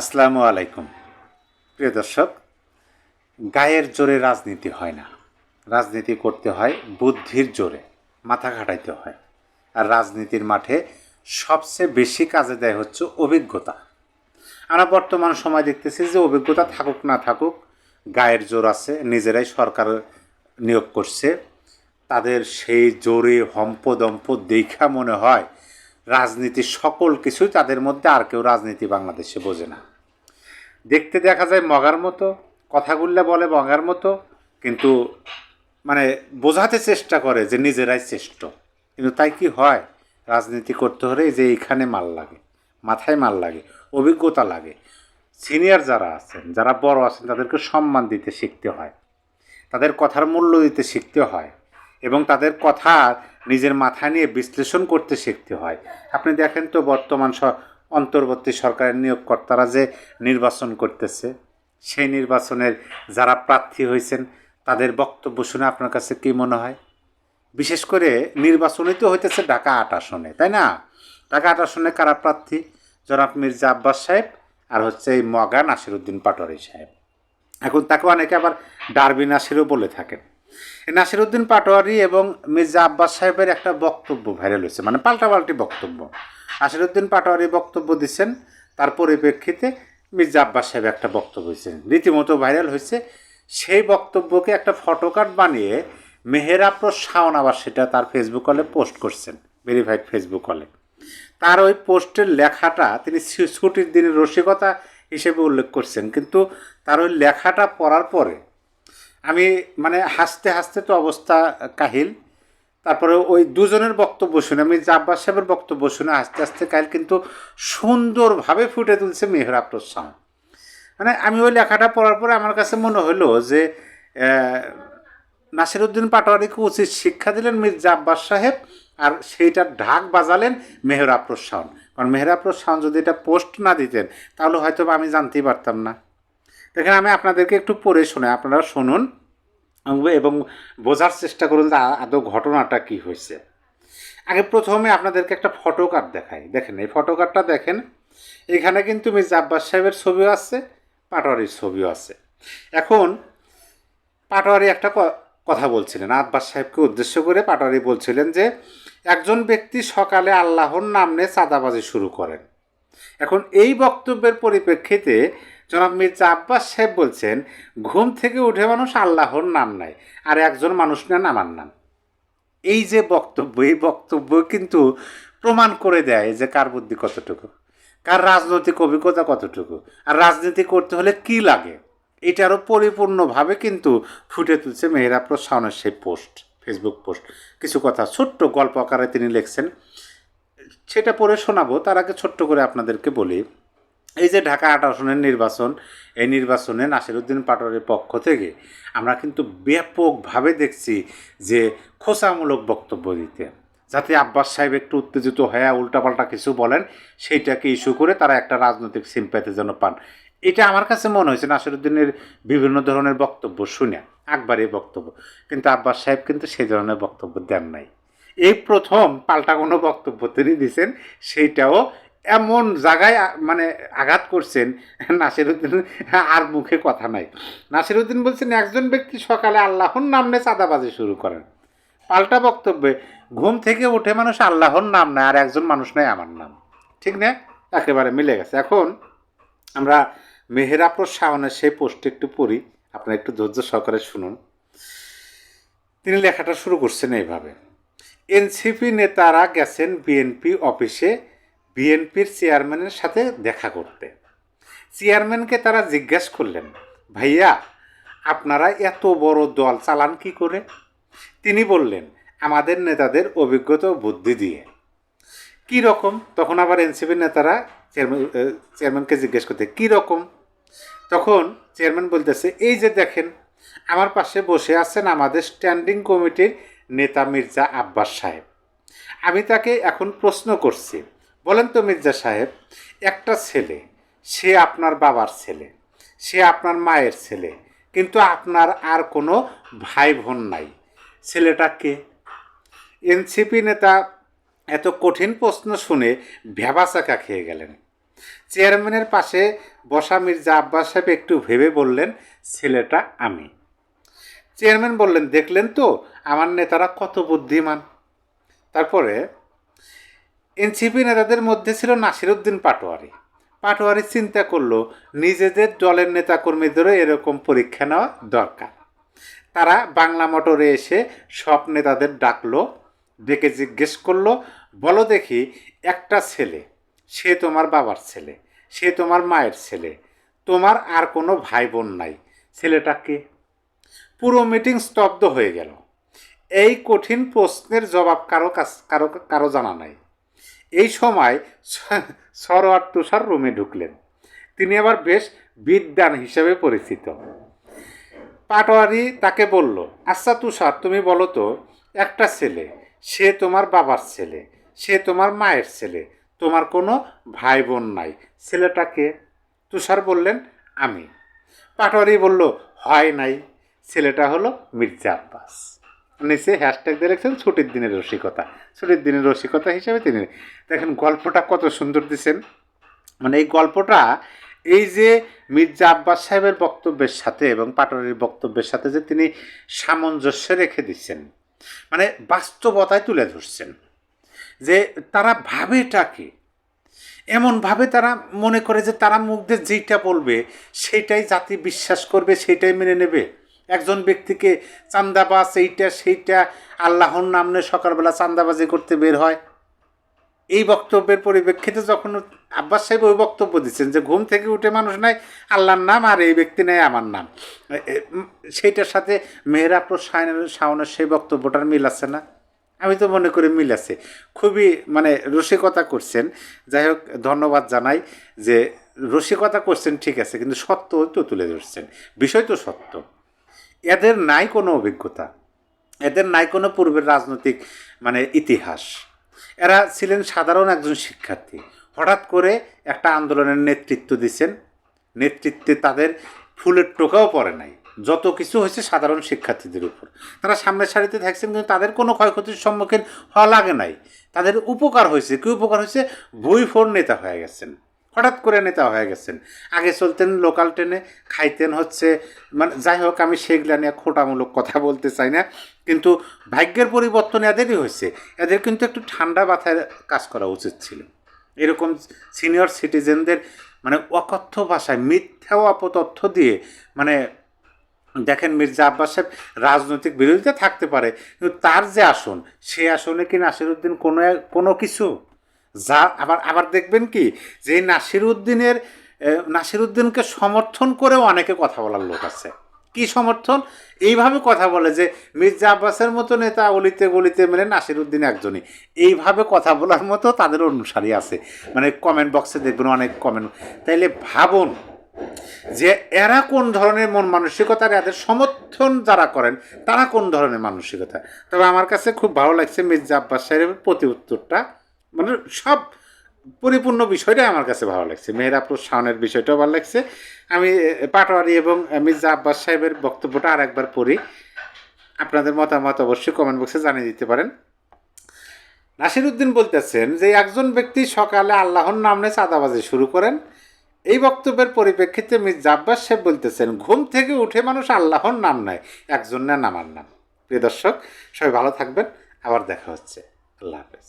আসসালামু আলাইকুম। প্রিয় দর্শক, গায়ের জোরে রাজনীতি হয় না। রাজনীতি করতে হয় বুদ্ধির জোরে, মাথা খাটাইতে হয়। আর রাজনীতির মাঠে সবচেয়ে বেশি কাজে দেয় হচ্ছে অভিজ্ঞতা। আমরা বর্তমান সময় দেখতেছি যে অভিজ্ঞতা থাকুক না থাকুক, গায়ের জোর আছে, নিজেরাই সরকার নিয়োগ করছে। তাদের সেই জোরে হম্পদম্প দেখা মনে হয় রাজনীতির সকল কিছুই তাদের মধ্যে, আর কেউ রাজনীতি বাংলাদেশে বোঝে না। দেখতে দেখা যায় মগার মতো, কথাগুলো বলে মগার মতো, কিন্তু মানে বোঝাতে চেষ্টা করে যে নিজেরাই শ্রেষ্ঠ। কিন্তু তাই কি হয়? রাজনীতি করতে হলে যে এইখানে মাল লাগে, মাথায় মাল লাগে, অভিজ্ঞতা লাগে। সিনিয়র যারা আছেন, যারা বড় আছেন, তাদেরকে সম্মান দিতে শিখতে হয়, তাদের কথার মূল্য দিতে শিখতে হয়, এবং তাদের কথা নিজের মাথায় নিয়ে বিশ্লেষণ করতে শিখতে হয়। আপনি দেখেন তো বর্তমান অন্তর্বর্তী সরকারের নিয়োগকর্তারা যে নির্বাচন করতেছে, সেই নির্বাচনের যারা প্রার্থী হয়েছেন তাদের বক্তব্য শুনে আপনার কাছে কী মনে হয়? বিশেষ করে নির্বাচনই তো হইতেছে ঢাকা ৮ আসনে, তাই না? ঢাকা ৮ আসনে কারা প্রার্থী? জনাব মির্জা আব্বাস সাহেব আর হচ্ছে এই মগা নাসিরুদ্দিন পাটোয়ারি সাহেব। এখন তাকে অনেকে আবার ডারবি নাসিরও বলে থাকেন। নাসিরুদ্দিন পাটোয়ারি এবং মির্জা আব্বাস সাহেবের একটা বক্তব্য ভাইরাল হয়েছে, মানে পাল্টাপাল্টি বক্তব্য। নাসিরুদ্দিন পাটোয়ারি বক্তব্য দিচ্ছেন, তার পরিপ্রেক্ষিতে মির্জা আব্বাস সাহেব একটা বক্তব্য দিয়েছেন, রীতিমতো ভাইরাল হয়েছে। সেই বক্তব্যকে একটা ফটোকার্ড বানিয়ে মেহেরাপ্রস শাওন আবার সেটা তার ফেসবুক কলে পোস্ট করছেন, ভেরিফাইড ফেসবুক কলে। তার ওই পোস্টের লেখাটা তিনি ছুটির দিনের রসিকতা হিসেবে উল্লেখ করছেন, কিন্তু তার ওই লেখাটা পড়ার পরে আমি মানে হাসতে হাসতে তো অবস্থা কাহিল। তারপরে ওই দুজনের বক্তব্য শুনে, আমি আব্বাস সাহেবের বক্তব্য শুনে হাসতে হাসতে কাহিল, কিন্তু সুন্দরভাবে ফুটে তুলছে মেহরাপ্রস শাওন। মানে আমি ওই লেখাটা পড়ার পরে আমার কাছে মনে হলো যে নাসিরুদ্দিন পাটোয়ারিকে উচিত শিক্ষা দিলেন মির্জা আব্বাস সাহেব, আর সেইটার ঢাক বাজালেন মেহরাপ্রস শাওন। কারণ মেহরাপ্রস শাওন যদি এটা পোস্ট না দিতেন তাহলে হয়তো আমি জানতেই পারতাম না। দেখেন, আমি আপনাদেরকে একটু পড়ে শোনাই, আপনারা শুনুন এবং বোঝার চেষ্টা করুন যে আদৌ ঘটনাটা কী হয়েছে। আগে প্রথমে আপনাদেরকে একটা ফটো কার্ড দেখাই। দেখেন, এই ফটো কার্ডটা দেখেন, এখানে কিন্তু মির্জা আব্বাস সাহেবের ছবিও আছে, পাটোয়ারির ছবিও আছে। এখন পাটোয়ারি একটা কথা বলছিলেন, আব্বাস সাহেবকে উদ্দেশ্য করে পাটোয়ারি বলছিলেন যে একজন ব্যক্তি সকালে আল্লাহর নাম নিয়ে চাঁদাবাজি শুরু করেন। এখন এই বক্তব্যের পরিপ্রেক্ষিতে জনাব মির্জা আব্বাস সাহেব বলছেন, ঘুম থেকে উঠে মানুষ আল্লাহর নাম নেয়, আর একজন মানুষ নেন আমার নাম। এই যে বক্তব্য, এই বক্তব্য কিন্তু প্রমাণ করে দেয় যে কার বুদ্ধি কতটুকু, কার রাজনৈতিক অভিজ্ঞতা কতটুকু, আর রাজনীতি করতে হলে কি লাগে, এটারও পরিপূর্ণভাবে কিন্তু ফুটে তুলছে মেহরাপ্রস শাওনের সেই পোস্ট, ফেসবুক পোস্ট। কিছু কথা ছোট্ট গল্প আকারে তিনি লিখছেন, সেটা পড়ে শোনাবো। তার আগে ছোট্ট করে আপনাদেরকে বলি, এই যে ঢাকা ৮ আসনের নির্বাচন, এই নির্বাচনে নাসিরুদ্দিন পাটোয়ারির পক্ষ থেকে আমরা কিন্তু ব্যাপকভাবে দেখছি যে খোঁচামূলক বক্তব্য দিতে, যাতে আব্বাস সাহেব একটু উত্তেজিত হয়ে উল্টাপাল্টা কিছু বলেন, সেইটাকে ইস্যু করে তারা একটা রাজনৈতিক সিম্প্যাথি যেন পান। এটা আমার কাছে মনে হয়েছে নাসিরুদ্দিনের বিভিন্ন ধরনের বক্তব্য শুনে একবারে বক্তব্য, কিন্তু আব্বাস সাহেব কিন্তু সেই ধরনের বক্তব্য দেন নাই। এই প্রথম পাল্টা কোনো বক্তব্য তিনি দিয়েছেন, সেইটাও এমন জায়গায় মানে আঘাত করছেন, নাসিরুদ্দিন আর মুখে কথা নাই। নাসিরুদ্দিন বলছেন একজন ব্যক্তি সকালে আল্লাহর নাম নিয়ে চাঁদাবাজি শুরু করেন। পাল্টা বক্তব্যে ঘুম থেকে উঠে মানুষ আল্লাহর নাম নেয়, আর একজন মানুষ নেয় আমার নাম। ঠিক না? একেবারে মিলে গেছে। এখন আমরা মেহরাপ্রস শাওনের সেই পোস্টে একটু পড়ি, আপনারা একটু ধৈর্য সহকারে শুনুন। তিনি লেখাটা শুরু করছেন এইভাবে: এনসিপি নেতারা গেছেন বিএনপি অফিসে বিএনপির চেয়ারম্যানের সাথে দেখা করতে। চেয়ারম্যানকে তারা জিজ্ঞাসা করলেন, ভাইয়া আপনারা এত বড় দল চালান কি করে? তিনি বললেন, আমাদের নেতাদের অভিজ্ঞতা ও বুদ্ধি দিয়ে। কী রকম? তখন আবার এনসিপির নেতারা চেয়ারম্যানকে জিজ্ঞেস করতে, কী রকম? তখন চেয়ারম্যান বলতেছে, এই যে দেখেন আমার পাশে বসে আছেন আমাদের স্ট্যান্ডিং কমিটির নেতা মির্জা আব্বাস সাহেব। আমি তাকে এখন প্রশ্ন করছি, বলেন তো মির্জা সাহেব, একটা ছেলে, সে আপনার বাবার ছেলে, সে আপনার মায়ের ছেলে, কিন্তু আপনার আর কোনো ভাই বোন নাই, ছেলেটা কে? এনসিপি নেতা এত কঠিন প্রশ্ন শুনে ভ্যাবাচাকা খেয়ে গেলেন। চেয়ারম্যানের পাশে বসা মির্জা আব্বাস সাহেব একটু ভেবে বললেন, ছেলেটা আমি। চেয়ারম্যান বললেন, দেখলেন তো আমার নেতারা কত বুদ্ধিমান। তারপরে এনসিপি নেতাদের মধ্যে ছিল নাসিরউদ্দিন পাটোয়ারি। পাটোয়ারি চিন্তা করলো নিজেদের দলের নেতাকর্মীদেরও এরকম পরীক্ষা নেওয়া দরকার। তারা বাংলা মোটরে এসে সব নেতাদের ডাকলো, ডেকে জিজ্ঞেস করলো, বলো দেখি, একটা ছেলে, সে তোমার বাবার ছেলে, সে তোমার মায়ের ছেলে, তোমার আর কোনো ভাই বোন নাই, ছেলেটা কে? পুরো মিটিং স্তব্ধ হয়ে গেল। এই কঠিন প্রশ্নের জবাব কারো কারো কারো জানা নাই। এই সময় সরোয়ার তুষার রুমে ঢুকলেন। তিনি আবার বেশ বিদ্বান হিসেবে পরিচিত। পাটোয়ারি তাকে বলল, আচ্ছা তুষার, তুমি বলো তো, একটা ছেলে, সে তোমার বাবার ছেলে, সে তোমার মায়ের ছেলে, তোমার কোনো ভাই বোন নাই, ছেলেটাকে? তুষার বললেন, আমি। পাটোয়ারি বলল, হয় নাই, ছেলেটা হলো মির্জা আব্বাস। নিচে হ্যাশট্যাগ দিয়ে রেখেছেন ছুটির দিনের রসিকতা। ছুটির দিনের রসিকতা হিসেবে তিনি দেখেন গল্পটা কত সুন্দর দিচ্ছেন। মানে এই গল্পটা, এই যে মির্জা আব্বাস সাহেবের বক্তব্যের সাথে এবং পাটোয়ারির বক্তব্যের সাথে যে তিনি সামঞ্জস্য রেখে দিচ্ছেন, মানে বাস্তবতায় তুলে ধরছেন যে তারা ভাবেটাকে এমনভাবে তারা মনে করে যে তারা মুখ দিয়ে যেইটা বলবে সেইটাই জাতি বিশ্বাস করবে, সেইটাই মেনে নেবে। একজন ব্যক্তিকে চান্দাবাজ, এইটা সেইটা, আল্লাহর নাম নিয়ে সকালবেলা চান্দাবাজি করতে বের হয়। এই বক্তব্যের পরিপ্রেক্ষিতে যখন আব্বাস সাহেব ওই বক্তব্য দিচ্ছেন যে ঘুম থেকে উঠে মানুষ নাই আল্লাহর নাম, আর এই ব্যক্তি নেয় আমার নাম, সেইটার সাথে মেহেরাপুর শাওনের সেই বক্তব্যটার মিল আছে না? আমি তো মনে করি মিল আছে। খুবই মানে রসিকতা করছেন। যাই হোক, ধন্যবাদ জানাই যে রসিকতা করছেন, ঠিক আছে, কিন্তু সত্য তো তুলে ধরছেন। বিষয় তো সত্য। এদের নাই কোনো অভিজ্ঞতা, এদের নাই কোনো পূর্বের রাজনৈতিক মানে ইতিহাস। এরা ছিলেন সাধারণ একজন শিক্ষার্থী, হঠাৎ করে একটা আন্দোলনের নেতৃত্ব দিচ্ছেন। নেতৃত্বে তাদের ফুলের টোকাও পড়ে নাই, যত কিছু হয়েছে সাধারণ শিক্ষার্থীদের উপর। তারা সামনের সারিতে থাকছেন, কিন্তু তাদের কোনো ক্ষয়ক্ষতির সম্মুখীন হওয়া লাগে নাই। তাদের উপকার হয়েছে। কী উপকার হয়েছে? বই ফোর নেতা হয়ে গেছেন, হঠাৎ করে নেতা হয়ে গেছেন। আগে চলতেন লোকাল ট্রেনে, খাইতেন হচ্ছে, মানে যাই হোক, আমি সেগুলা নিয়ে খোটামূলক কথা বলতে চাই না, কিন্তু ভাগ্যের পরিবর্তন এদেরই হয়েছে। এদের কিন্তু একটু ঠান্ডা মাথায় কাজ করা উচিত ছিল। এরকম সিনিয়র সিটিজেনদের মানে অকথ্য ভাষায় মিথ্যা ও অপতথ্য দিয়ে, মানে দেখেন মির্জা আব্বাস সাহেব রাজনৈতিক বিরোধিতা থাকতে পারে, কিন্তু তার যে আসন, সে আসনে কি নাসিরউদ্দিন কোনো কিছু? যা আবার আবার দেখবেন কি যে নাসিরউদ্দিনকে সমর্থন করেও অনেকে কথা বলার লোক আছে। কি সমর্থন? এইভাবে কথা বলে যে মির্জা আব্বাসের মতো নেতা অলিতে গলিতে মেলে নাসিরউদ্দিন একজনই, এইভাবে কথা বলার মতো তাদের অনুসারী আছে। মানে কমেন্ট বক্সে দেখবেন অনেক কমেন্ট। তাইলে ভাবুন যে এরা কোন ধরনের মন মানসিকতা, এদের সমর্থন যারা করেন তারা কোন ধরনের মানসিকতা। তবে আমার কাছে খুব ভালো লাগছে মির্জা আব্বাস সাহেবের প্রতি উত্তরটা, মানে সব পরিপূর্ণ বিষয়টাই আমার কাছে ভালো লাগছে। মেহেরাপুর শাওনের বিষয়টাও ভালো লাগছে। আমি পাটোয়ারি এবং মির্জা আব্বাস সাহেবের বক্তব্যটা আর একবার পড়ি, আপনাদের মতামত অবশ্যই কমেন্ট বক্সে জানিয়ে দিতে পারেন। নাসিরউদ্দিন বলতেছেন যে একজন ব্যক্তি সকালে আল্লাহর নাম নিয়ে চাঁদাবাজি শুরু করেন। এই বক্তব্যের পরিপ্রেক্ষিতে মির্জা আব্বাস সাহেব বলতেছেন ঘুম থেকে উঠে মানুষ আল্লাহর নাম নেয়, একজন নেন আমার নাম। প্রিয় দর্শক, সবাই ভালো থাকবেন, আবার দেখা হচ্ছে। আল্লাহ হাফেজ।